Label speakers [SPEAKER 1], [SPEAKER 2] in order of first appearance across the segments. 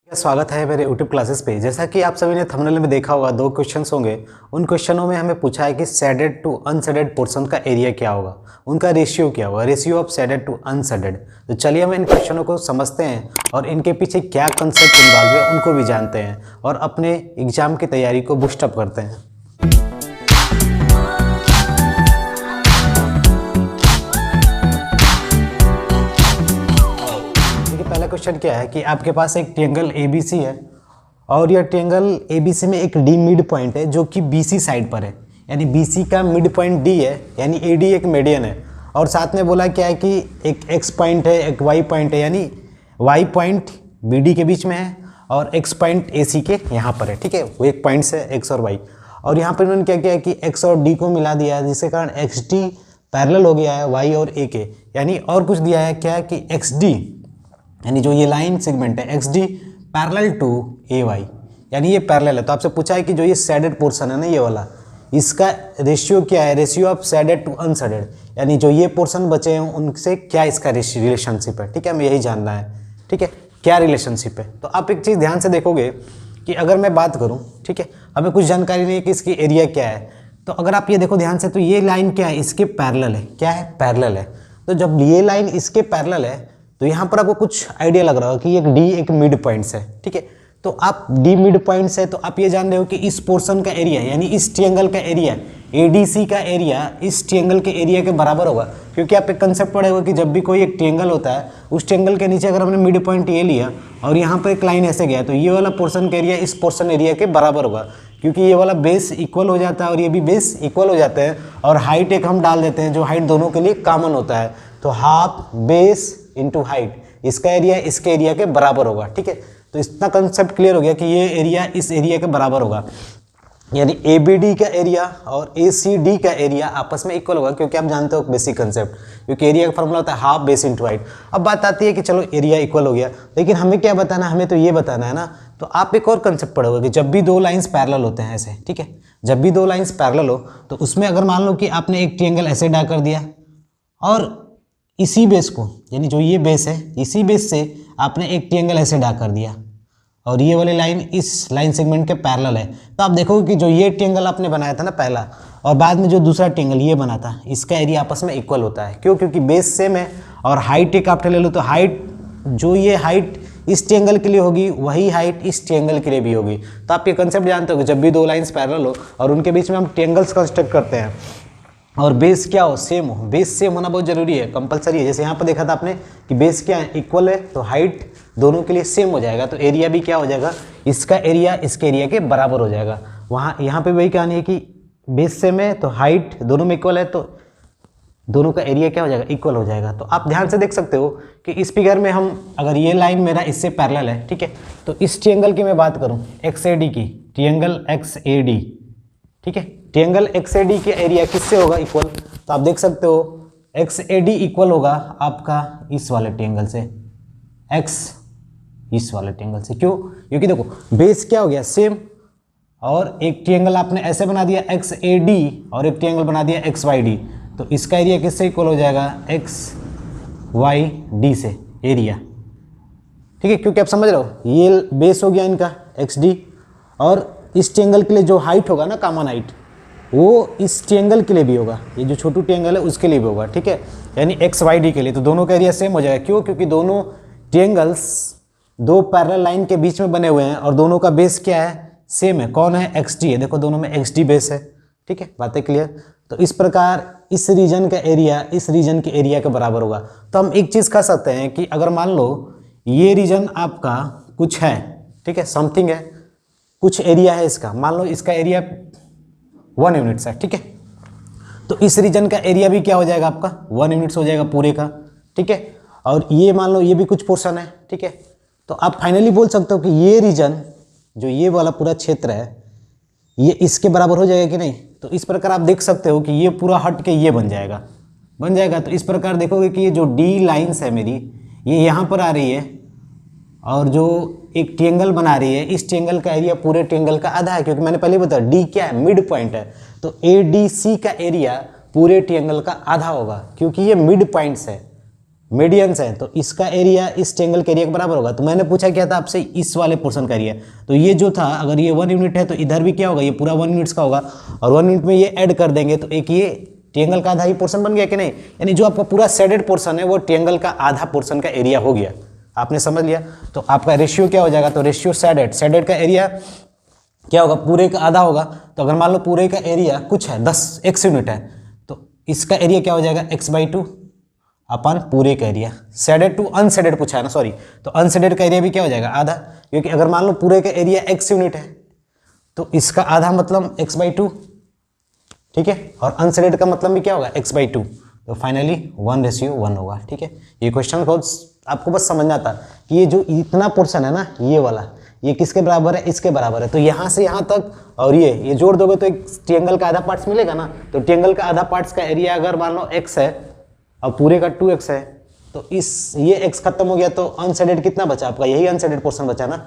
[SPEAKER 1] स्वागत है मेरे यूट्यूब क्लासेस पे। जैसा कि आप सभी ने थंबनेल में देखा होगा, दो क्वेश्चंस होंगे। उन क्वेश्चनों में हमें पूछा है कि शेडेड टू अनशेडेड पोर्शन का एरिया क्या होगा, उनका रेशियो क्या होगा, ratio of shaded to unshaded. तो चलिए हम इन क्वेश्चनों को समझते हैं और इनके पीछे क्या कंसेप्ट इन्वॉल्व है उनको भी जानते हैं और अपने एग्जाम की तैयारी को बूस्टअप करते हैं। पहला क्वेश्चन क्या है कि आपके पास एक ट्रायंगल ABC है और यह ट्रायंगल ABC में एक D मिड पॉइंट है जो कि BC साइड पर है, यानी BC का मिड पॉइंट D है, यानी AD एक मीडियन है। और साथ में बोला क्या है कि एक X पॉइंट है, एक Y पॉइंट है, यानी Y पॉइंट BD के बीच में है और X पॉइंट AC के यहाँ पर है। ठीक है, वो एक पॉइंट है X और Y। और यहाँ पर उन्होंने क्या किया है कि X और D को मिला दिया है, जिसके कारण XD पैरेलल हो गया है Y और A के, यानी और कुछ दिया है क्या है कि XD यानी जो ये लाइन सेगमेंट है XD पैरेलल टू AY, यानी ये पैरेलल है। तो आपसे पूछा है कि जो ये शेडेड पोर्शन है ना, ये वाला, इसका रेशियो क्या है, ratio of shaded to unshaded, यानी जो ये पोर्शन बचे हैं उनसे क्या इसका रिलेशनशिप है। ठीक है, हमें यही जानना है। ठीक है, क्या रिलेशनशिप है। तो आप एक चीज़ ध्यान से देखोगे कि अगर मैं बात करूँ, ठीक है, हमें कुछ जानकारी नहीं है कि इसकी एरिया क्या है। तो अगर आप ये देखो ध्यान से, तो ये लाइन क्या है, इसके पैरेलल है। क्या है, पैरेलल है। तो जब ये लाइन इसके पैरेलल है तो यहाँ पर आपको कुछ आइडिया लग रहा होगा कि एक D एक मिड पॉइंट्स है। ठीक है, तो आप D मिड पॉइंट्स है तो आप ये जान रहे हो कि इस पोर्शन का एरिया, यानी इस ट्रायंगल का एरिया, ADC का एरिया इस ट्रायंगल के एरिया के बराबर होगा। क्योंकि आप एक कंसेप्ट पढ़े हो कि जब भी कोई एक ट्रायंगल होता है, उस ट्रायंगल के नीचे अगर हमने मिड पॉइंट ये लिया और यहाँ पर एक लाइन ऐसे गया, तो ये वाला पोर्शन का एरिया इस पोर्शन एरिया के बराबर होगा। क्योंकि ये वाला बेस इक्वल हो जाता है और ये भी बेस इक्वल हो जाते हैं, और हाइट एक हम डाल देते हैं जो हाइट दोनों के लिए कॉमन होता है। तो हाफ बेस इंटू हाइट, इसका एरिया इसके एरिया के बराबर होगा। ठीक है, तो इतना कंसेप्ट क्लियर हो गया कि ये एरिया इस एरिया के बराबर होगा, यानी ABD का एरिया और ACD का एरिया आपस में इक्वल होगा। क्योंकि आप जानते हो बेसिक कंसेप्ट, क्योंकि एरिया का फॉर्मूला होता है हाफ बेस इंटू हाइट। अब बात आती है कि चलो एरिया इक्वल हो गया, लेकिन हमें क्या बताना है, हमें तो ये बताना है ना। तो आप एक और कंसेप्ट पढ़ोगे कि जब भी दो लाइंस पैरेलल होते हैं ऐसे, ठीक है, जब भी दो लाइंस पैरेलल हो तो उसमें अगर मान लो कि आपने एक ट्रायंगल ऐसे ड्रा कर दिया और इसी बेस को, यानी जो ये बेस है, इसी बेस से आपने एक ट्रायंगल ऐसे ड्रा कर दिया और ये वाली लाइन इस लाइन सेगमेंट के पैरेलल है, तो आप देखोगे कि जो ये ट्रायंगल आपने बनाया था ना पहला, और बाद में जो दूसरा ट्रायंगल ये बना था, इसका एरिया आपस में इक्वल होता है। क्यों? क्योंकि बेस सेम है और हाइट एक आप ले लो, तो हाइट, जो ये हाइट इस ट्रायंगल के लिए होगी वही हाइट इस ट्रायंगल के लिए भी होगी। तो आप ये कंसेप्ट जानते हो कि जब भी दो लाइन्स पैरेलल हो और उनके बीच में हम ट्रायंगल्स कंस्ट्रक्ट करते हैं और बेस क्या हो, सेम हो, बेस सेम होना बहुत जरूरी है, कंपलसरी है। जैसे यहाँ पर देखा था आपने कि बेस क्या है, इक्वल है, तो हाइट दोनों के लिए सेम हो जाएगा, तो एरिया भी क्या हो जाएगा, इसका एरिया इसके एरिया के बराबर हो जाएगा। वहाँ यहाँ पे वही कहानी है कि बेस सेम है तो हाइट दोनों में इक्वल है, तो दोनों का एरिया क्या हो जाएगा, इक्वल हो जाएगा। तो आप ध्यान से देख सकते हो कि इस फिगर में हम, अगर ये लाइन मेरा इससे पैरेलल है, ठीक है, तो इस ट्रायंगल की मैं बात करूँ XAD की, ट्रायंगल XAD, ठीक है, ट्रायंगल XAD के एरिया किससे होगा इक्वल, तो आप देख सकते हो XAD इक्वल होगा आपका इस वाले ट्रायंगल से, X इस वाले ट्रायंगल से। क्यों? क्योंकि देखो बेस क्या हो गया, सेम, और एक ट्रायंगल आपने ऐसे बना दिया XAD और एक ट्रायंगल बना दिया XYD, तो इसका एरिया किससे इक्वल हो जाएगा, XYD से एरिया। ठीक है, क्योंकि आप समझ रहे हो ये बेस हो गया इनका XD, और इस ट्रायंगल के लिए जो हाइट होगा ना, कॉमन हाइट, वो इस ट्रायंगल के लिए भी होगा, ये जो छोटू ट्रायंगल है उसके लिए भी होगा। ठीक है, यानी XYD के लिए, तो दोनों का एरिया सेम हो जाएगा। क्यों? क्योंकि दोनों ट्रायंगल्स दो पैरेलल लाइन के बीच में बने हुए हैं और दोनों का बेस क्या है, सेम है। कौन है, XD है, देखो दोनों में XD बेस है। ठीक है, बातें क्लियर। तो इस प्रकार इस रीजन का एरिया इस रीजन के एरिया के बराबर होगा। तो हम एक चीज़ कर सकते हैं कि अगर मान लो ये रीजन आपका कुछ है, ठीक है, समथिंग है, कुछ एरिया है इसका, मान लो इसका एरिया 1 यूनिट्स है, ठीक है, तो इस रीजन का एरिया भी क्या हो जाएगा आपका 1 यूनिट्स हो जाएगा पूरे का। ठीक है, और ये मान लो ये भी कुछ पोर्शन है। ठीक है, तो आप फाइनली बोल सकते हो कि ये रीजन, जो ये वाला पूरा क्षेत्र है, ये इसके बराबर हो जाएगा कि नहीं। तो इस प्रकार आप देख सकते हो कि ये पूरा हट के ये बन जाएगा। तो इस प्रकार देखोगे कि ये जो D लाइन्स है मेरी, ये यहाँ पर आ रही है और जो एक ट्रायंगल बना रही है, इस ट्रायंगल का एरिया पूरे ट्रायंगल का आधा है। क्योंकि मैंने पहले बताया D क्या है, मिड पॉइंट है, तो ADC का एरिया पूरे ट्रायंगल का आधा होगा, क्योंकि ये मिड पॉइंट्स है। मीडियंस हैं, तो इसका एरिया इस ट्रायंगल के एरिया के बराबर होगा। तो मैंने पूछा क्या था आपसे, इस वाले पोर्शन का एरिया। तो ये जो था, अगर ये 1 यूनिट है तो इधर भी क्या होगा, ये पूरा 1 यूनिट्स का होगा, और 1 यूनिट में ये ऐड कर देंगे तो एक ये ट्रायंगल का आधा ही पोर्शन बन गया कि नहीं। यानी जो आपका पूरा शेडेड पोर्शन है वो ट्रायंगल का आधा पोर्शन का एरिया हो गया। आपने समझ लिया। तो आपका रेशियो क्या हो जाएगा, तो रेशियो शेडेड का एरिया क्या होगा, पूरे का आधा होगा। तो अगर मान लो पूरे का एरिया कुछ है 10 x यूनिट है, तो इसका एरिया क्या हो जाएगा, x/2 अपन पूरे का एरिया। शेडेड टू अनशेडेड पूछा है ना, सॉरी। तो अनशेडेड का एरिया भी क्या हो जाएगा, आधा, क्योंकि अगर मान लो पूरे का एरिया x यूनिट है तो इसका आधा मतलब x/2, ठीक है। और अनशेडेड का मतलब भी क्या होगा, x/2। तो फाइनली 1:1 होगा, ठीक है। ये क्वेश्चन बहुत आपको बस समझना था कि ये जो इतना पोर्शन है ना, ये वाला, ये किसके बराबर है, इसके बराबर है। तो यहाँ से यहाँ तक और ये जोड़ दोगे तो एक ट्रायंगल का आधा पार्ट्स मिलेगा ना। तो ट्रायंगल का आधा पार्ट्स का एरिया अगर मान लो x है और पूरे का 2x है, तो इस ये x खत्म हो गया तो अनशेडेड कितना बचा आपका, यही अनशेडेड पोर्शन बचा ना,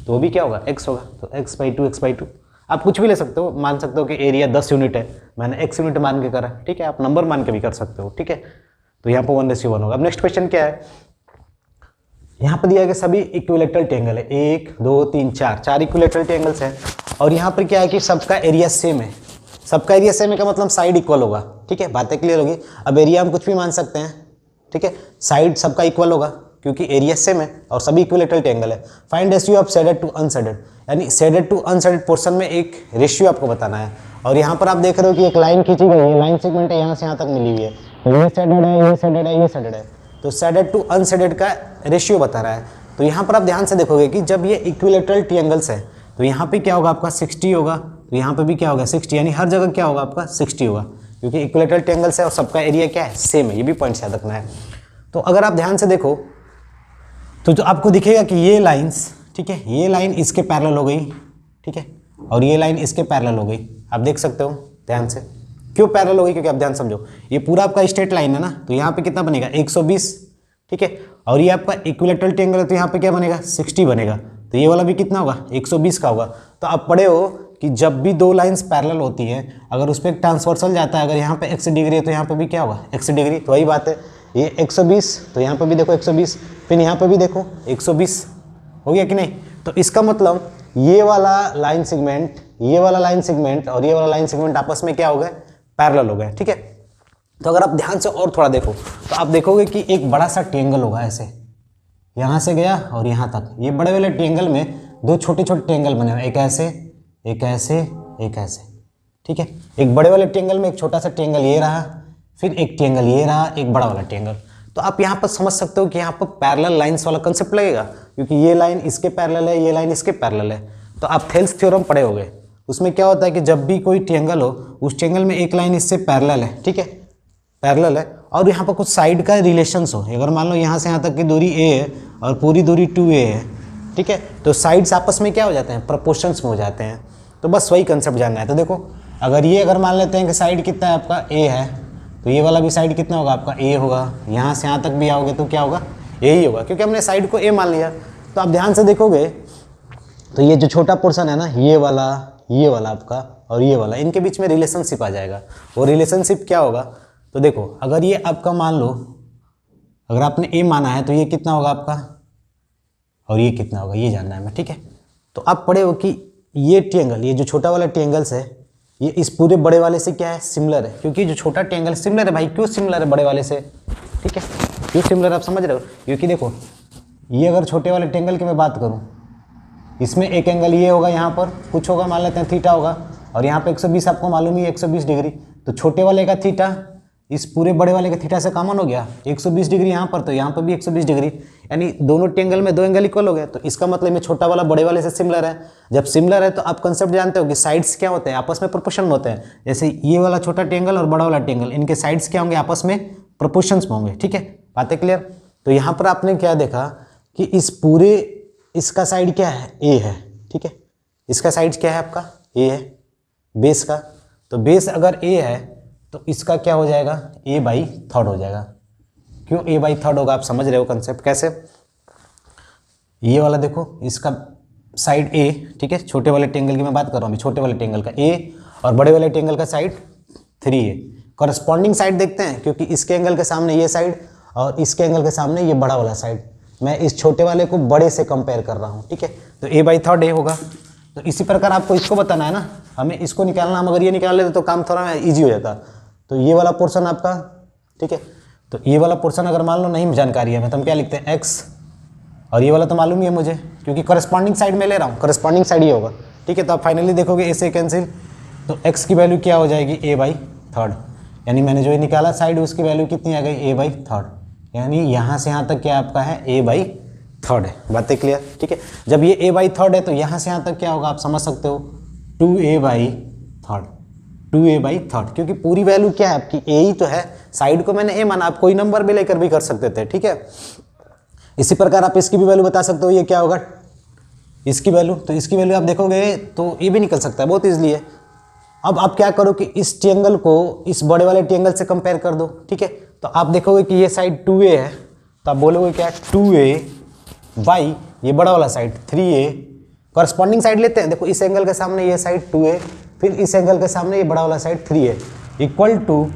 [SPEAKER 1] तो वो भी क्या होगा, x होगा। तो x/2 आप कुछ भी ले सकते हो, मान सकते हो कि एरिया 10 यूनिट है, मैंने x यूनिट मान के करा, ठीक है। आप नंबर मान के भी कर सकते हो, ठीक है। तो यहाँ पर 1:1 होगा। अब नेक्स्ट क्वेश्चन क्या है, यहाँ पर दिया गया सभी इक्विलेटरल ट्रायंगल है, 1 2 3 4 इक्विलेटरल ट्रायंगल्स हैं, और यहाँ पर क्या है कि सबका एरिया सेम है। सबका एरिया सेम है का मतलब साइड इक्वल होगा, ठीक है। बातें क्लियर होगी। अब एरिया हम कुछ भी मान सकते हैं, ठीक है। साइड सबका इक्वल होगा क्योंकि एरिया सेम है और सभी इक्विलेटरल ट्रायंगल है। Find ratio of shaded to unshaded, यानी शेडेड टू अनशेडेड पोर्शन में एक रेशियो आपको बताना है। और यहाँ पर आप देख रहे हो कि एक लाइन खींची गई है, लाइन सेगमेंट है यहाँ से यहाँ तक मिली हुई है, ये शेडेड है, ये शेडेड है, ये शेडेड है। तो शेडेड टू अनशेडेड का रेशियो बता रहा है। तो यहाँ पर आप ध्यान से देखोगे कि जब ये इक्विलेटरल ट्रायंगल्स है तो यहाँ पे क्या होगा आपका 60 होगा, तो यहाँ पे भी क्या होगा 60, यानी हर जगह क्या होगा आपका 60 होगा, क्योंकि इक्विलेटरल ट्रायंगल्स है और सबका एरिया क्या है, सेम है। ये भी पॉइंट याद रखना है। तो अगर आप ध्यान से देखो तो जो आपको दिखेगा कि ये लाइन्स, ठीक है, ये लाइन इसके पैरेलल हो गई, ठीक है, और ये लाइन इसके पैरेलल हो गई। आप देख सकते हो ध्यान से, क्यों पैरेलल हो गई, क्योंकि आप ध्यान समझो, ये पूरा आपका स्ट्रेट लाइन है ना, तो यहाँ पे कितना बनेगा 120, ठीक है। और ये आपका इक्विलेटरल ट्रायंगल है तो यहाँ पे क्या बनेगा 60 बनेगा, तो ये वाला भी कितना होगा 120 का होगा। तो आप पढ़े हो कि जब भी दो लाइंस पैरेलल होती हैं, अगर उस पर एक ट्रांसवर्सल जाता है, अगर यहाँ पे x डिग्री है तो यहाँ पे भी क्या होगा x डिग्री। तो वही बात है, ये 120, तो यहाँ पे भी देखो 120, फिर यहाँ पे भी देखो 120, हो गया कि नहीं। तो इसका मतलब ये वाला लाइन सेगमेंट, ये वाला लाइन सेगमेंट और ये वाला लाइन सेगमेंट आपस में क्या हो गए, पैरेलल हो गए, ठीक है। तो अगर आप ध्यान से और थोड़ा देखो तो आप देखोगे कि एक बड़ा सा ट्रायंगल होगा, ऐसे यहाँ से गया और यहाँ तक। ये बड़े वाले ट्रायंगल में दो छोटे छोटे ट्रायंगल बने हुए, एक ऐसे एक ऐसे एक ऐसे, ठीक है। एक बड़े वाले ट्रायंगल में एक छोटा सा ट्रायंगल ये रहा, फिर एक ट्रायंगल ये रहा, एक बड़ा वाला ट्रायंगल। तो आप यहाँ पर समझ सकते हो कि यहाँ पर पैरेलल लाइंस वाला कंसेप्ट लगेगा, क्योंकि ये लाइन इसके पैरेलल है, ये लाइन इसके पैरेलल है। तो आप थेल्स थ्योरम पढ़े होंगे, उसमें क्या होता है कि जब भी कोई ट्रायंगल हो, उस ट्रायंगल में एक लाइन इससे पैरेलल है, ठीक है, पैरेलल है, और यहाँ पर कुछ साइड का रिलेशंस हो। अगर मान लो यहाँ से यहाँ तक की दूरी a है और पूरी दूरी 2a है, ठीक है, तो साइड्स आपस में क्या हो जाते हैं, प्रोपोर्शंस में हो जाते हैं। तो बस वही कंसेप्ट जानना है। तो देखो अगर मान लेते हैं कि साइड कितना है आपका a है, तो ये वाला भी साइड कितना होगा आपका a होगा, यहाँ से यहाँ तक भी आओगे तो क्या होगा a ही होगा, क्योंकि हमने साइड को a मान लिया। तो आप ध्यान से देखोगे तो ये जो छोटा पोर्शन है ना, ये वाला आपका और ये वाला, इनके बीच में रिलेशनशिप आ जाएगा। वो रिलेशनशिप क्या होगा, तो देखो अगर ये आपका मान लो, अगर आपने a माना है तो ये कितना होगा आपका और ये कितना होगा, ये जानना है मैं, ठीक है। तो आप पढ़े हो कि ये ट्रायंगल, ये जो छोटा वाला ट्रायंगल्स है, ये इस पूरे बड़े वाले से क्या है, सिमिलर है, क्योंकि जो छोटा ट्रायंगल सिमिलर है। भाई क्यों सिमिलर है बड़े वाले से, ठीक है, क्यों सिमिलर, आप समझ रहे हो, क्योंकि देखो ये अगर छोटे वाले ट्रायंगल की मैं बात करूँ, इसमें एक एंगल ये होगा, यहाँ पर कुछ होगा, मान लेते हैं थीटा होगा, और यहाँ पे 120 आपको मालूम ही है 120 डिग्री। तो छोटे वाले का थीटा इस पूरे बड़े वाले के थीटा से कॉमन हो गया, 120 डिग्री यहाँ पर, तो यहाँ पर भी 120 डिग्री, यानी दोनों ट्रायंगल में दो एंगल इक्वल हो गए। तो इसका मतलब ये छोटा वाला बड़े वाले से सिमिलर है। जब सिमिलर है तो आप कंसेप्ट जानते हो कि साइड्स क्या होते हैं, आपस में प्रोपोर्शन में होते हैं। जैसे ये वाला छोटा ट्रायंगल और बड़ा वाला ट्रायंगल, इनके साइड्स क्या होंगे, आपस में प्रोपोर्शंस में होंगे, ठीक है, बातें क्लियर। तो यहाँ पर आपने क्या देखा कि इस पूरे, इसका साइड क्या है, ए है, ठीक है, इसका साइड क्या है आपका, ए है बेस का। तो बेस अगर ए है तो इसका क्या हो जाएगा, a/3 हो जाएगा। क्यों a/3 होगा, आप समझ रहे हो कंसेप्ट कैसे। ये वाला देखो, इसका साइड a, ठीक है, छोटे वाले ट्रायंगल की मैं बात कर रहा हूँ, छोटे वाले ट्रायंगल का a और बड़े वाले ट्रायंगल का साइड 3 है। कॉरस्पॉन्डिंग साइड देखते हैं, क्योंकि इसके एंगल के सामने ये साइड और इसके एंगल के सामने ये बड़ा वाला साइड, मैं इस छोटे वाले को बड़े से कंपेयर कर रहा हूँ, ठीक है। तो a/3 a होगा। तो इसी प्रकार आपको इसको बताना है ना, हमें इसको निकालना, हम अगर ये निकाल लेते तो काम थोड़ा ईजी हो जाता। तो ये वाला पोर्शन आपका, ठीक है, तो ये वाला पोर्शन अगर मान लो नहीं जानकारी है हमें, तो हम क्या लिखते हैं x, और ये वाला तो मालूम ही है मुझे क्योंकि करस्पॉन्डिंग साइड में ले रहा हूँ, करस्पॉन्डिंग साइड ये होगा, ठीक है। तो आप फाइनली देखोगे ए से कैंसिल, तो x की वैल्यू क्या हो जाएगी a/3, यानी मैंने जो ये निकाला साइड उसकी वैल्यू कितनी आ गई a/3, यानी यहाँ से यहाँ तक क्या आपका है a/3 है। बातें क्लियर, ठीक है। जब ये a/3 है तो यहाँ से यहाँ तक क्या होगा आप समझ सकते हो 2a/3, 2a/3, क्योंकि पूरी वैल्यू क्या है आपकी a ही तो है, साइड को मैंने a माना, आप कोई नंबर भी लेकर भी कर सकते थे, ठीक है। इसी प्रकार आप इसकी भी वैल्यू बता सकते हो, ये क्या होगा इसकी वैल्यू, तो इसकी वैल्यू आप देखोगे तो ये भी निकल सकता है, बहुत ईजिली है। अब आप क्या करो कि इस ट्रायंगल को इस बड़े वाले ट्रायंगल से कंपेयर कर दो, ठीक है। तो आप देखोगे कि ये साइड 2a है, तो आप बोलोगे क्या 2a बाई ये बड़ा वाला साइड 3a, करस्पॉन्डिंग साइड लेते हैं, देखो इस एंगल के सामने ये साइड 2a, फिर इस एंगल के सामने ये बड़ा वाला side 3a, equal to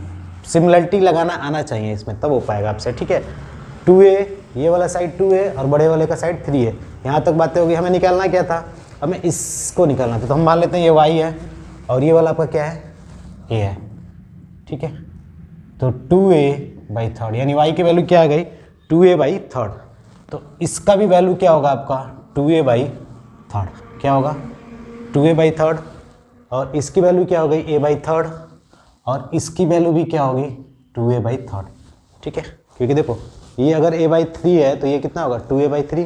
[SPEAKER 1] similarity लगाना आना चाहिए इसमें, तब हो पाएगा आपसे, ठीक है। 2a ये वाला साइड 2a और बड़े वाले का साइड 3a, यहाँ तक बातें होगी। हमें निकालना क्या था, हमें इसको निकालना था, तो हम मान लेते हैं ये y है और ये वाला आपका क्या है a है, ठीक है। तो 2a/3 यानी y की वैल्यू क्या आ गई 2a/3, तो इसका भी वैल्यू क्या होगा आपका 2a/3, क्या होगा 2a/3, और इसकी वैल्यू क्या हो गई a/3, और इसकी वैल्यू भी क्या होगी 2a/3, ठीक है। क्योंकि देखो ये अगर a/3 है तो ये कितना होगा 2a/3,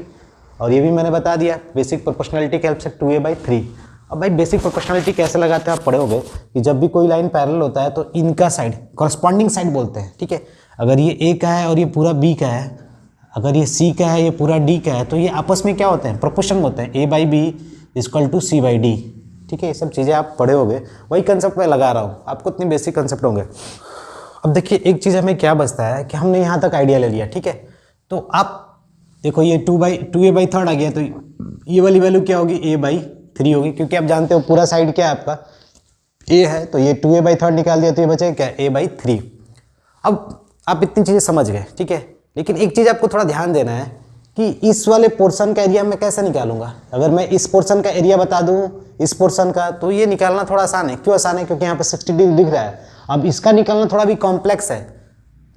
[SPEAKER 1] और ये भी मैंने बता दिया बेसिक प्रोपोर्शनलिटी के हेल्प से 2a/3। अब भाई बेसिक प्रोपोर्शनलिटी कैसे लगाते हैं आप पढ़ोगे कि जब भी कोई लाइन पैरेलल होता है तो इनका साइड करस्पॉन्डिंग साइड बोलते हैं, ठीक है। अगर ये a का है और ये पूरा b का है, अगर ये c का है ये पूरा d का है, तो ये आपस में क्या होते हैं प्रोपोर्शन होते हैं, a/b = c/d, ठीक है। ये सब चीज़ें आप पढ़े होगे, वही कंसेप्ट मैं लगा रहा हूँ, आपको इतने बेसिक कंसेप्ट होंगे। अब देखिए एक चीज़ हमें क्या बचता है कि हमने यहाँ तक आइडिया ले लिया, ठीक है। तो आप देखो ये 2a/3 आ गया, तो ये वाली वैल्यू क्या होगी a/3 होगी, क्योंकि आप जानते हो पूरा साइड क्या है आपका a है, तो ये 2a/3 निकाल दिया तो ये बचेगा क्या a/3। अब आप इतनी चीज़ें समझ गए, ठीक है। लेकिन एक चीज़ आपको थोड़ा ध्यान देना है कि इस वाले पोर्शन का एरिया मैं कैसे निकालूंगा। अगर मैं इस पोर्शन का एरिया बता दूं इस पोर्शन का, तो ये निकालना थोड़ा आसान है। क्यों आसान है, क्योंकि यहाँ पे 60 डिग्री दिख रहा है। अब इसका निकालना थोड़ा भी कॉम्प्लेक्स है,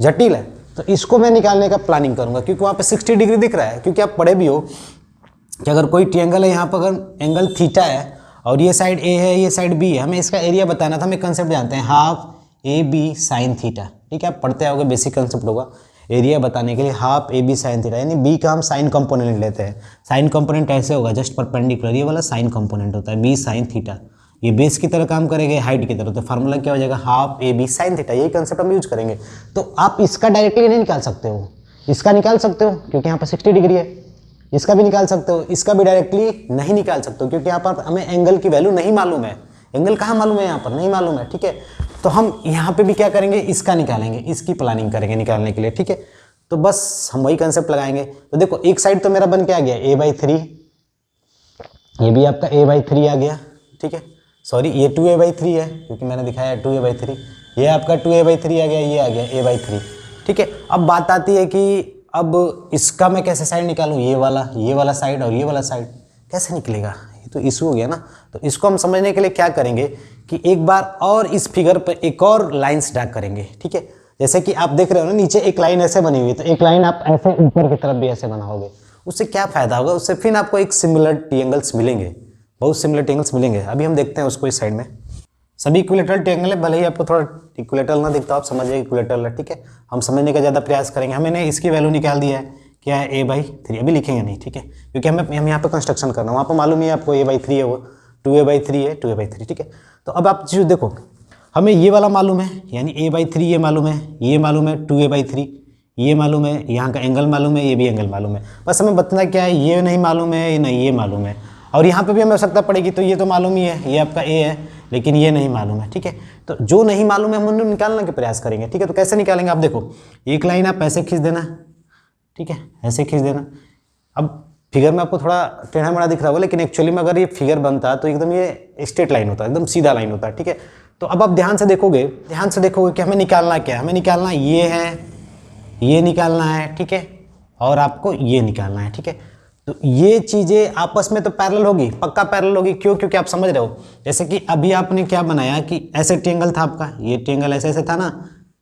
[SPEAKER 1] जटिल है, तो इसको मैं निकालने का प्लानिंग करूंगा, क्योंकि वहाँ पे 60 डिग्री दिख रहा है। क्योंकि आप पढ़े भी हो कि अगर कोई ट्रायंगल है, यहाँ पर अगर एंगल थीटा है और ये साइड ए है ये साइड बी है, हमें इसका एरिया बताना था। हम एक कंसेप्ट जानते हैं हाफ AB sin थीटा, ठीक है। आप पढ़ते आओगे, बेसिक कंसेप्ट होगा एरिया बताने के लिए हाफ AB sin थीटा, यानी B का हम साइन कंपोनेंट लेते हैं। साइन कंपोनेंट ऐसे होगा जस्ट परपेंडिकुलर, ये वाला साइन कंपोनेंट होता है B sin थीटा, ये बेस की तरह काम करेगा, हाइट की तरह, तो फार्मूला क्या हो जाएगा हाफ AB sin थीटा। यही कंसेप्ट हम यूज करेंगे। तो आप इसका डायरेक्टली नहीं निकाल सकते हो, इसका निकाल सकते हो क्योंकि यहाँ पर 60 डिग्री है, इसका भी निकाल सकते हो, इसका भी डायरेक्टली नहीं निकाल सकते हो क्योंकि यहाँ पर हमें एंगल की वैल्यू नहीं मालूम है। एंगल कहाँ मालूम है, यहाँ पर नहीं मालूम है, ठीक है। तो हम यहाँ पे भी क्या करेंगे, इसका निकालेंगे, इसकी प्लानिंग करेंगे निकालने के लिए, ठीक है। तो बस हम वही कंसेप्ट लगाएंगे। तो देखो एक साइड तो मेरा बन के आ गया a/3, ये भी आपका a/3 आ गया, ठीक है। सॉरी ये 2a/3 है क्योंकि मैंने दिखाया 2a/3, ये आपका 2a/3 आ गया, ये आ गया a/3, ठीक है। अब बात आती है कि अब इसका मैं कैसे साइड निकालूं, ये वाला साइड और ये वाला साइड कैसे निकलेगा, ये तो इशू हो गया ना। तो इसको हम समझने के लिए क्या करेंगे कि एक बार और इस फिगर पर एक और लाइंस ड्रा करेंगे, ठीक है। जैसे कि आप देख रहे हो ना, नीचे एक लाइन ऐसे बनी हुई है, तो एक लाइन आप ऐसे ऊपर की तरफ भी ऐसे बनाओगे, उससे क्या फायदा होगा, उससे फिर आपको एक सिमिलर ट्रायंगल्स मिलेंगे, बहुत सिमिलर ट्रायंगल्स मिलेंगे। अभी हम देखते हैं उसको इस साइड में। सभी इक्विलेटरल ट्रायंगल है, भले ही आपको थोड़ा इक्विलेटरल ना दिखता, आप समझिए इक्विलेटरल है, ठीक है। हम समझने का ज़्यादा प्रयास करेंगे। हमने इसकी वैल्यू निकाल दिया है, क्या है a/3, अभी लिखेंगे नहीं, ठीक है, क्योंकि हम यहाँ पे कंस्ट्रक्शन करना है। वहाँ पर मालूम है आपको a/3 है, वो 2a/3 है, 2a/3, ठीक है। तो अब आप जो देखो, हमें ये वाला मालूम है, यानी a/3 ये मालूम है, ये मालूम है 2a/3, ये मालूम है, यहाँ का एंगल मालूम है, ये भी एंगल मालूम है। बस हमें बताना क्या है, ये नहीं मालूम है, ये नहीं, ये मालूम है, और यहाँ पे भी हमें आवश्यकता पड़ेगी। तो ये तो मालूम ही है, ये आपका a है, लेकिन ये नहीं मालूम है, ठीक है। तो जो नहीं मालूम है हम उन्हें निकालने के प्रयास करेंगे, ठीक है। तो कैसे निकालेंगे, आप देखो एक लाइन आप ऐसे खींच देना, ठीक है, ऐसे खींच देना। अब फिगर में आपको थोड़ा टेढ़ा मेढ़ा दिख रहा होगा, लेकिन एक्चुअली में अगर ये फिगर बनता तो एकदम ये स्ट्रेट लाइन होता है, एकदम सीधा लाइन होता है, ठीक है। तो अब आप ध्यान से देखोगे कि हमें निकालना क्या है, हमें निकालना ये है, ये निकालना है, ठीक है, और आपको ये निकालना है, ठीक है। तो ये चीज़ें आपस में तो पैरेलल होगी, पक्का पैरेलल होगी। क्यों? क्योंकि आप समझ रहे हो, जैसे कि अभी आपने क्या बनाया कि ऐसे ट्रायंगल था आपका, ये ट्रायंगल ऐसे ऐसे था ना,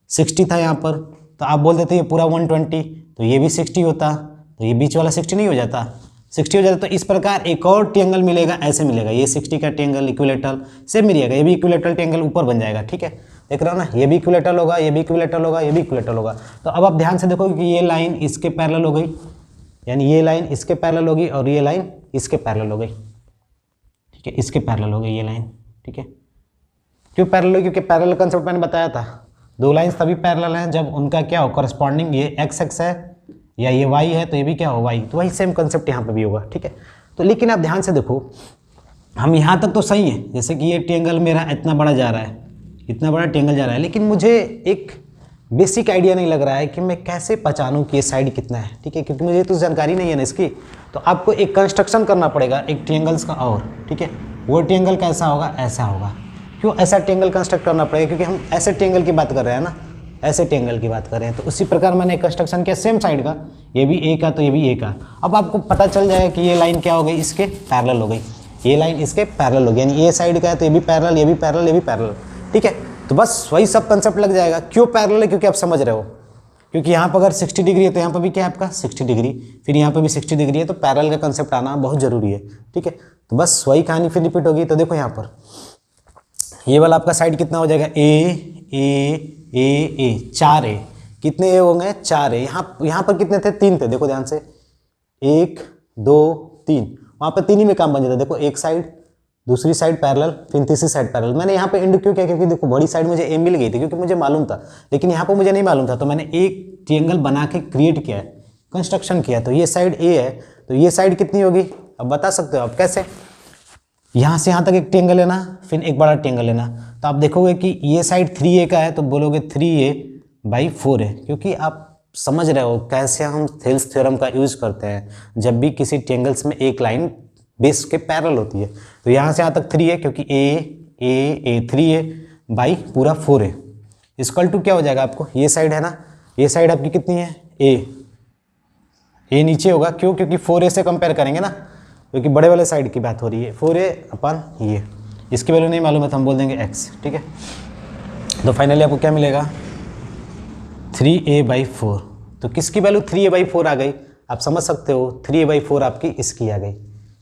[SPEAKER 1] 60 था यहाँ पर, तो आप बोल देते ये पूरा 120, तो ये भी 60 होता, तो ये बीच वाला 60 नहीं हो जाता, 60 हो जाता। तो इस प्रकार एक और ट्रायंगल मिलेगा, ऐसे मिलेगा, ये 60 का ट्रायंगल इक्विलेटरल सेम मिलेगा, ये भी इक्विलेटरल ट्रायंगल ऊपर बन जाएगा, ठीक है। देख रहे हो ना, ये भी इक्विलेटरल होगा, ये भी इक्विलेटरल होगा, ये भी इक्विलेटरल होगा। तो अब आप ध्यान से देखो कि ये लाइन इसके पैरेलल हो गई, यानी ये लाइन इसके पैरेलल होगी और ये लाइन इसके पैरेलल हो गई, ठीक है, इसके पैरेलल हो गई ये लाइन, ठीक है। क्यों पैरेलल हो? क्योंकि पैरेलल कंसेप्ट मैंने बताया था, दो लाइंस तभी पैरेलल हैं जब उनका क्या हो, करस्पॉन्डिंग, ये एक्स एक्स है या ये वाई है तो ये भी क्या हो, वाई। तो वही सेम कंसेप्ट यहाँ पे भी होगा, ठीक है। तो लेकिन आप ध्यान से देखो, हम यहाँ तक तो सही है, जैसे कि ये ट्रायंगल मेरा इतना बड़ा जा रहा है, इतना बड़ा ट्रायंगल जा रहा है, लेकिन मुझे एक बेसिक आइडिया नहीं लग रहा है कि मैं कैसे पहचानूं कि ये साइड कितना है, ठीक है, क्योंकि मुझे तो जानकारी नहीं है ना इसकी। तो आपको एक कंस्ट्रक्शन करना पड़ेगा एक ट्रायंगल्स का, और ठीक है, वो ट्रायंगल कैसा होगा, ऐसा होगा। क्यों ऐसा ट्रायंगल कंस्ट्रक्ट करना पड़ेगा? क्योंकि हम ऐसे ट्रायंगल की बात कर रहे हैं ना, ऐसे ट्रायंगल की बात कर रहे हैं। तो उसी प्रकार मैंने कंस्ट्रक्शन किया सेम साइड का, ये भी ए का तो ये भी ए का। अब आपको पता चल जाएगा कि ये लाइन क्या हो गई, इसके पैरेलल हो गई, ये लाइन इसके पैरेलल हो गई, यानी ये साइड का है तो ये भी पैरेलल, ये भी पैरेलल, ये भी पैरेलल, ठीक है। तो बस वही सब कंसेप्ट लग जाएगा। क्यों पैरेलल है? क्योंकि आप समझ रहे हो, क्योंकि यहाँ पर अगर 60 डिग्री है तो यहाँ पर भी क्या है आपका 60 डिग्री, फिर यहाँ पर भी 60 डिग्री है, तो पैरेलल का कंसेप्ट आना बहुत जरूरी है, ठीक है। तो बस वही कहानी फिर रिपीट होगी। तो देखो यहाँ पर ये वाला आपका साइड कितना हो जाएगा, ए 4 ए, कितने ए होंगे, 4 ए। यहाँ पर कितने थे, 3 थे, देखो ध्यान से, 1 2 3, वहाँ पर 3 ही में काम बन जाता है। देखो एक साइड, दूसरी साइड पैरेलल, फिर तीसरी साइड पैरेलल। मैंने यहाँ पे इंड क्यों किया, क्योंकि देखो बड़ी साइड मुझे ए मिल गई थी, क्योंकि मुझे मालूम था, लेकिन यहाँ पर मुझे नहीं मालूम था, तो मैंने एक ट्रायंगल बना के क्रिएट किया है, कंस्ट्रक्शन किया। तो ये साइड ए है, तो ये साइड कितनी होगी, अब बता सकते हो आप कैसे, यहाँ से यहाँ तक एक ट्रायंगल लेना, फिर एक बड़ा ट्रायंगल लेना। तो आप देखोगे कि ये साइड 3a का है, तो बोलोगे 3a/4 है, क्योंकि आप समझ रहे हो कैसे हम थेल्स थ्योरम का यूज करते हैं जब भी किसी ट्रायंगल्स में एक लाइन बेस के पैरेलल होती है। तो यहाँ से यहाँ तक 3 है, क्योंकि ए 3a/4 इक्वल टू क्या हो जाएगा आपको, ये साइड है ना, ये साइड आपकी कितनी है, ए नीचे होगा। क्यों? क्योंकि 4a से कंपेयर करेंगे ना, क्योंकि बड़े वाले साइड की बात हो रही है। 4a/, ये इसकी वैल्यू नहीं मालूम है तो हम बोल देंगे x, ठीक है। तो फाइनली आपको क्या मिलेगा, 3a/4। तो किसकी वैल्यू 3a/4 आ गई, आप समझ सकते हो, 3a/4 आपकी इसकी आ गई,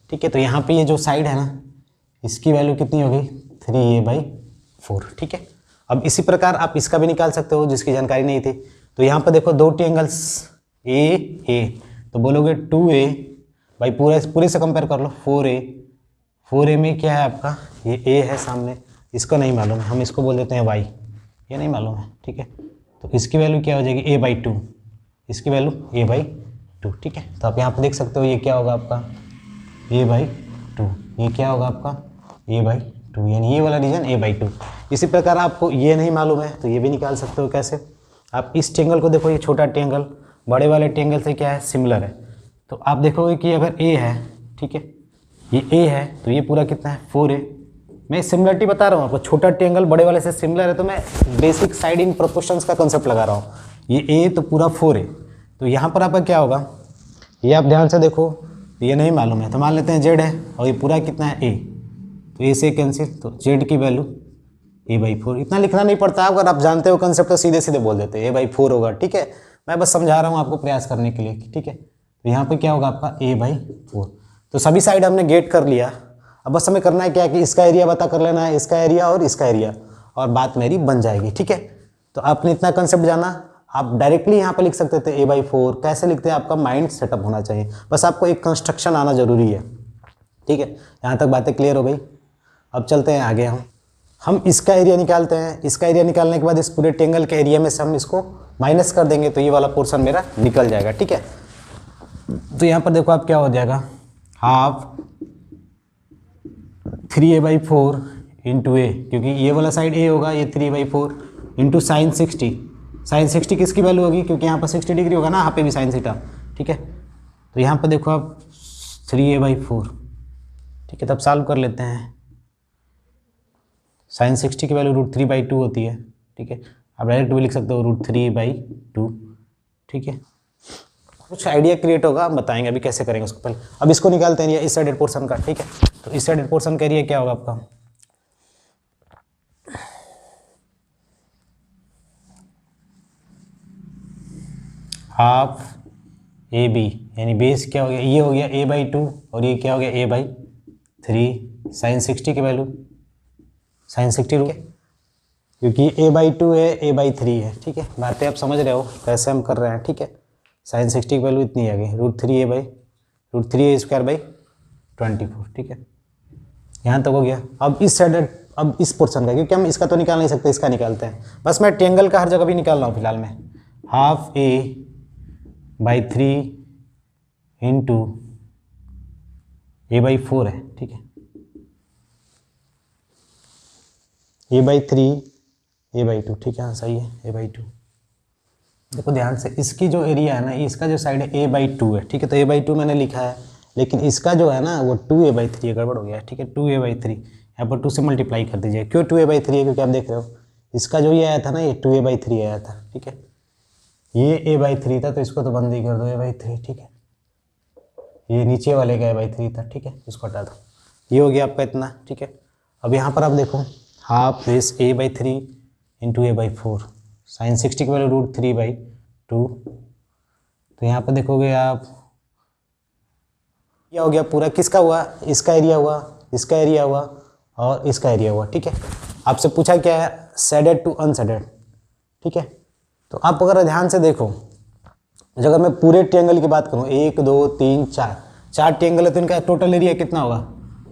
[SPEAKER 1] ठीक है। तो यहाँ पे ये जो साइड है ना, इसकी वैल्यू कितनी हो गई, 3a/4, ठीक है। अब इसी प्रकार आप इसका भी निकाल सकते हो जिसकी जानकारी नहीं थी। तो यहाँ पर देखो दो ट्रायंगल्स ए, तो बोलोगे 2a भाई, पूरे से कंपेयर कर लो, 4a में क्या है आपका, ये a है सामने, इसको नहीं मालूम है, हम इसको बोल देते हैं y, ये नहीं मालूम है, ठीक है। तो इसकी वैल्यू क्या हो जाएगी, a/2, इसकी वैल्यू a/2, ठीक है। तो आप यहाँ पे देख सकते हो ये क्या होगा आपका a/2, ये क्या होगा आपका a/2, यानी ये वाला रीजन a/2। इसी प्रकार आपको ये नहीं मालूम है तो ये भी निकाल सकते हो। कैसे? आप इस ट्रायंगल को देखो, ये छोटा ट्रायंगल बड़े वाले ट्रायंगल से क्या है, सिमिलर है। तो आप देखोगे कि अगर a है, ठीक है, ये a है, तो ये पूरा कितना है, 4a। मैं सिमिलरिटी बता रहा हूँ आपको, छोटा ट्रायंगल बड़े वाले से सिमिलर है, तो मैं बेसिक साइड इन प्रोपोर्शंस का कंसेप्ट लगा रहा हूँ। ये a तो पूरा 4a, तो यहाँ पर आपका क्या होगा, ये आप ध्यान से देखो, ये नहीं मालूम है तो मान लेते हैं z है, और ये पूरा कितना है a, तो a से कैंसिल, तो z की वैल्यू a/4। इतना लिखना नहीं पड़ता, अगर आप जानते हो कंसेप्ट तो सीधे सीधे बोल देते a/4 होगा, ठीक है। मैं बस समझा रहा हूँ आपको प्रयास करने के लिए, ठीक है। तो यहाँ पे क्या होगा आपका a/4। तो सभी साइड हमने गेट कर लिया। अब बस हमें करना है क्या कि इसका एरिया पता कर लेना है, इसका एरिया और इसका एरिया, और बात मेरी बन जाएगी, ठीक है। तो आपने इतना कंसेप्ट जाना, आप डायरेक्टली यहाँ पे लिख सकते थे a/4। कैसे लिखते हैं, आपका माइंड सेटअप होना चाहिए, बस आपको एक कंस्ट्रक्शन आना जरूरी है, ठीक है। यहाँ तक बातें क्लियर हो गई। अब चलते हैं आगे, हम इसका एरिया निकालते हैं। इसका एरिया निकालने के बाद इस पूरे ट्रायंगल के एरिया में से हम इसको माइनस कर देंगे, तो ये वाला पोर्शन मेरा निकल जाएगा, ठीक है। तो यहाँ पर देखो आप क्या हो जाएगा, हाफ 3a/4 इंटू a, क्योंकि ये वाला साइड a होगा, ये 3a/4 इंटू साइन 60। साइन 60 किसकी वैल्यू होगी, क्योंकि यहाँ पर 60 डिग्री होगा ना, यहाँ पे भी साइन थीटा, ठीक है। तो यहाँ पर देखो आप 3a/4, ठीक है। तब सॉल्व कर लेते हैं। साइन 60 की वैल्यू √3/2 होती है, ठीक है। आप डायरेक्ट भी लिख सकते हो √3/2, ठीक है, कुछ आइडिया क्रिएट होगा, हम बताएंगे अभी कैसे करेंगे उसको। पहले अब इसको निकालते हैं इस साइडेड पोर्शन का, ठीक है। तो इस साइडेड पोर्शन का एरिया क्या होगा आपका, हाफ ए बी, यानी बेस क्या हो गया, ये हो गया a/2 और ये क्या हो गया a/3 साइन 60 की वैल्यू, साइन 60 रुके, क्योंकि a/2 है a/3 है, ठीक है। बातें आप समझ रहे हो कैसे हम कर रहे हैं, ठीक है। साइन 60 की वैल्यू इतनी आ गई, √3a/24, ठीक है। यहाँ तक हो गया। अब इस साइड, अब इस पोर्शन का, क्योंकि हम इसका तो निकाल नहीं सकते, इसका निकालते हैं। बस मैं ट्रायंगल का हर जगह भी निकाल रहा हूँ फिलहाल में। हाफ a/3 इंटू a/4 है, ठीक है। a/3 a/2, ठीक है, हाँ सही है, a/2। देखो ध्यान से, इसकी जो एरिया है ना, इसका जो साइड है a/2 है, ठीक है। तो a/2 मैंने लिखा है, लेकिन इसका जो है ना वो 2a/3 गड़बड़ हो गया है, ठीक है। 2a/3 यहाँ पर 2 से मल्टीप्लाई कर दीजिए। क्यों 2a/3 है, क्योंकि आप देख रहे हो इसका जो ये आया था ना, ये 2a/3 आया था, ठीक है। ये a/3 था, तो इसको तो बंद ही कर दो, a/3, ठीक है। ये नीचे वाले का a/3 था, ठीक है, इसको हटा दो। ये हो गया आपका इतना, ठीक है। अब यहाँ पर आप देखो, half base a/3 into a/4 sign 60 की वैल्यू √3/2। तो यहाँ पर देखोगे आप, क्या हो गया पूरा, किसका हुआ, इसका एरिया हुआ, इसका एरिया हुआ और इसका एरिया हुआ, ठीक है। आपसे पूछा क्या है, शेडेड टू अनशेडेड, ठीक है। तो आप अगर ध्यान से देखो, अगर मैं पूरे ट्रायंगल की बात करूँ, 1 2 3 4 ट्रायंगल है, तो इनका टोटल एरिया कितना होगा,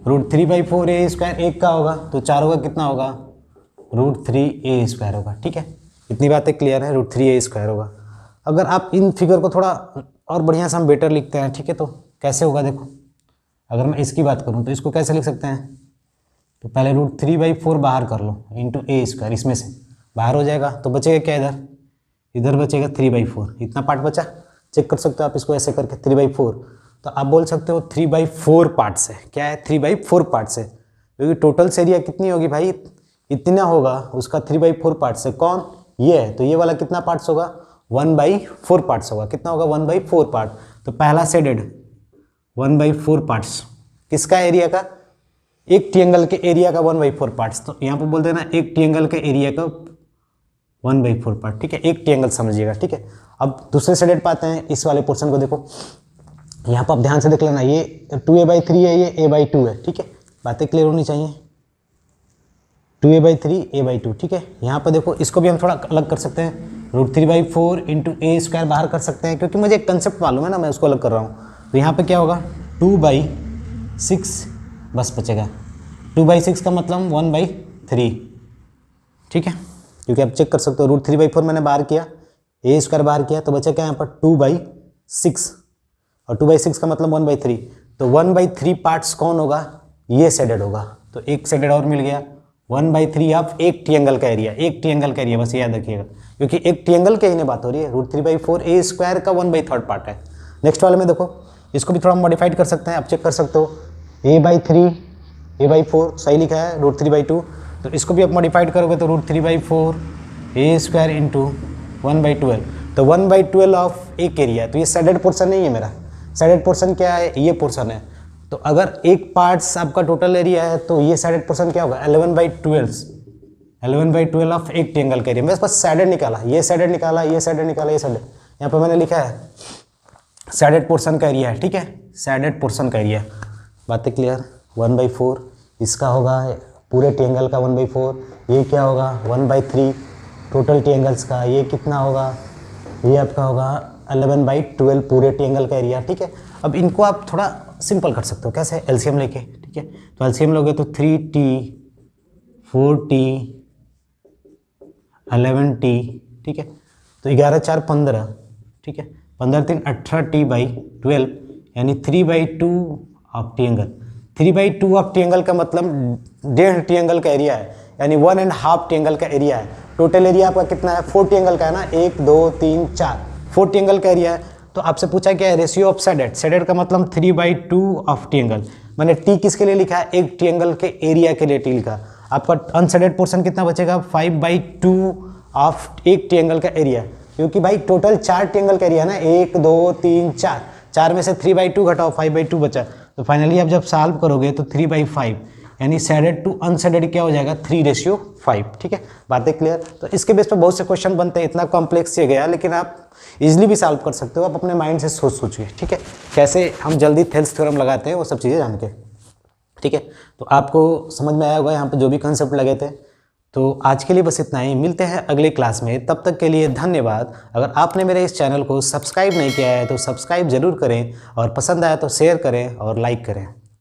[SPEAKER 1] √3/4a², एक का होगा तो 4 होगा, कितना होगा, √3a² होगा, ठीक है। इतनी बातें क्लियर है, √3a² होगा। अगर आप इन फिगर को थोड़ा और बढ़िया से हम बेटर लिखते हैं, ठीक है, तो कैसे होगा देखो, अगर मैं इसकी बात करूँ तो इसको कैसे लिख सकते हैं, तो पहले √3/4 बाहर कर लो इंटू a², इसमें से बाहर हो जाएगा, तो बचेगा क्या, इधर इधर बचेगा 3/4, इतना पार्ट बचा, चेक कर सकते हो आप इसको ऐसे करके 3/4। तो आप बोल सकते हो 3/4 पार्ट से, क्या है 3/4 पार्ट से, क्योंकि टोटल एरिया कितनी होगी भाई, इतना होगा, उसका 3/4 पार्ट से, कौन ये है, तो ये वाला कितना पार्ट्स होगा, 1/4 पार्ट्स होगा, कितना होगा 1/4 पार्ट। तो पहला शेडेड 1/4 पार्ट्स, किसका एरिया का, एक ट्रायंगल के एरिया का 1/4 पार्ट्स। तो यहाँ पर बोल देना एक ट्रायंगल के एरिया का 1/4 पार्ट, ठीक है, एक ट्रायंगल समझिएगा, ठीक है। अब दूसरे शेडेड पाते हैं, इस वाले पोर्शन को देखो, यहाँ पर आप ध्यान से देख लेना, ये 2a/3 है, ये a/2 है, ठीक है, बातें क्लियर होनी चाहिए। 2a/3 a/2, ठीक है। यहाँ पर देखो, इसको भी हम थोड़ा अलग कर सकते हैं, √3/4 इंटू a² बाहर कर सकते हैं, क्योंकि मुझे एक कंसेप्ट मालूम है ना, मैं उसको अलग कर रहा हूँ। तो यहाँ पे क्या होगा, 2/6 बस बचेगा, 2/6 का मतलब 1/3, ठीक है, क्योंकि आप चेक कर सकते हो, √3/4 मैंने बाहर किया, a² बाहर किया, तो बचा क्या यहाँ पर 2/6, और 2/6 का मतलब 1/3। तो 1/3 पार्ट्स कौन होगा, ये शेडेड होगा, तो एक शेडेड और मिल गया, 1/3 ऑफ एक ट्रायंगल का एरिया, एक ट्रायंगल का एरिया, बस याद रखिएगा, क्योंकि एक ट्रायंगल के ही नहीं बात हो रही है। √3/4 a² का 1/3 पार्ट है। नेक्स्ट वाले में देखो, इसको भी थोड़ा मॉडिफाइड कर सकते हैं, आप चेक कर सकते हो, a/3 a/4 सही लिखा है, √3/2, तो इसको भी आप मॉडिफाइड करोगे तो √3/4 a² इंटू 1/12, तो 1/12 ऑफ एक एरिया, तो ये शेडेड पोर्शन नहीं है मेरा। शेडेड पोर्शन क्या है, ये पोर्शन है। तो अगर एक पार्ट्स आपका टोटल एरिया है, तो ये शेडेड पोर्शन क्या होगा, 11/12 ऑफ एक ट्रायंगल का एरिया। बस शेडेड निकाला, ये शेडेड निकाला, ये शेडेड निकाला, ये शेडेड, यहाँ पर मैंने लिखा है शेडेड पोर्शन का एरिया है, ठीक है, शेडेड पोर्शन का एरिया। बातें क्लियर, 1/4 इसका होगा, पूरे ट्रायंगल का 1/4, ये क्या होगा 1/3 टोटल ट्रायंगल्स का, ये कितना होगा, ये आपका होगा 11/12 पूरे ट्रायंगल का एरिया, ठीक है। अब इनको आप थोड़ा सिंपल कर सकते हो, कैसे, एलसीएम लेके, ठीक है। तो एलसीएम लोगे तो 3t 4t 11t, ठीक है, तो 11 4 15, ठीक है, 15 3 18t/12, यानी 3/2 ऑफ ट्रायंगल। 3/2 ऑफ ट्रायंगल का मतलब 1.5 ट्रायंगल का एरिया है, यानी 1.5 ट्रायंगल का एरिया है। टोटल एरिया आपका कितना है, 4 ट्रायंगल का है ना, 1 2 3 4, 4 ट्रायंगल का एरिया है। तो आपसे पूछा क्या है, रेशियो ऑफ शेडेड, शेडेड का मतलब 3/2 ऑफ ट्रायंगल। मैंने टी किसके लिए लिखा है, एक ट्रायंगल के एरिया के लिए टी लिखा। आपका अनशेडेड पोर्शन कितना बचेगा, 5/2 ऑफ एक ट्रायंगल का एरिया। क्योंकि भाई टोटल 4 ट्रायंगल का एरिया है ना, 1 2 3 4, 4 में से 3/2 घटाओ 5/2 बचा, तो फाइनली आप जब सॉल्व करोगे तो 3/5 यानी शेडेड टू अनशेडेड क्या हो जाएगा 3:5। ठीक है, बातें क्लियर। तो इसके बेस पर बहुत से क्वेश्चन बनते हैं, इतना कॉम्प्लेक्स ये गया लेकिन आप इजीली भी सॉल्व कर सकते हो, आप अपने माइंड से सोच के। ठीक है, कैसे हम जल्दी थेल्स थ्योरम लगाते हैं वो सब चीज़ें जान के। ठीक है, तो आपको समझ में आया होगा यहाँ पे जो भी कंसेप्ट लगे थे। तो आज के लिए बस इतना ही, मिलते हैं अगले क्लास में, तब तक के लिए धन्यवाद। अगर आपने मेरे इस चैनल को सब्सक्राइब नहीं किया है तो सब्सक्राइब जरूर करें, और पसंद आया तो शेयर करें और लाइक करें।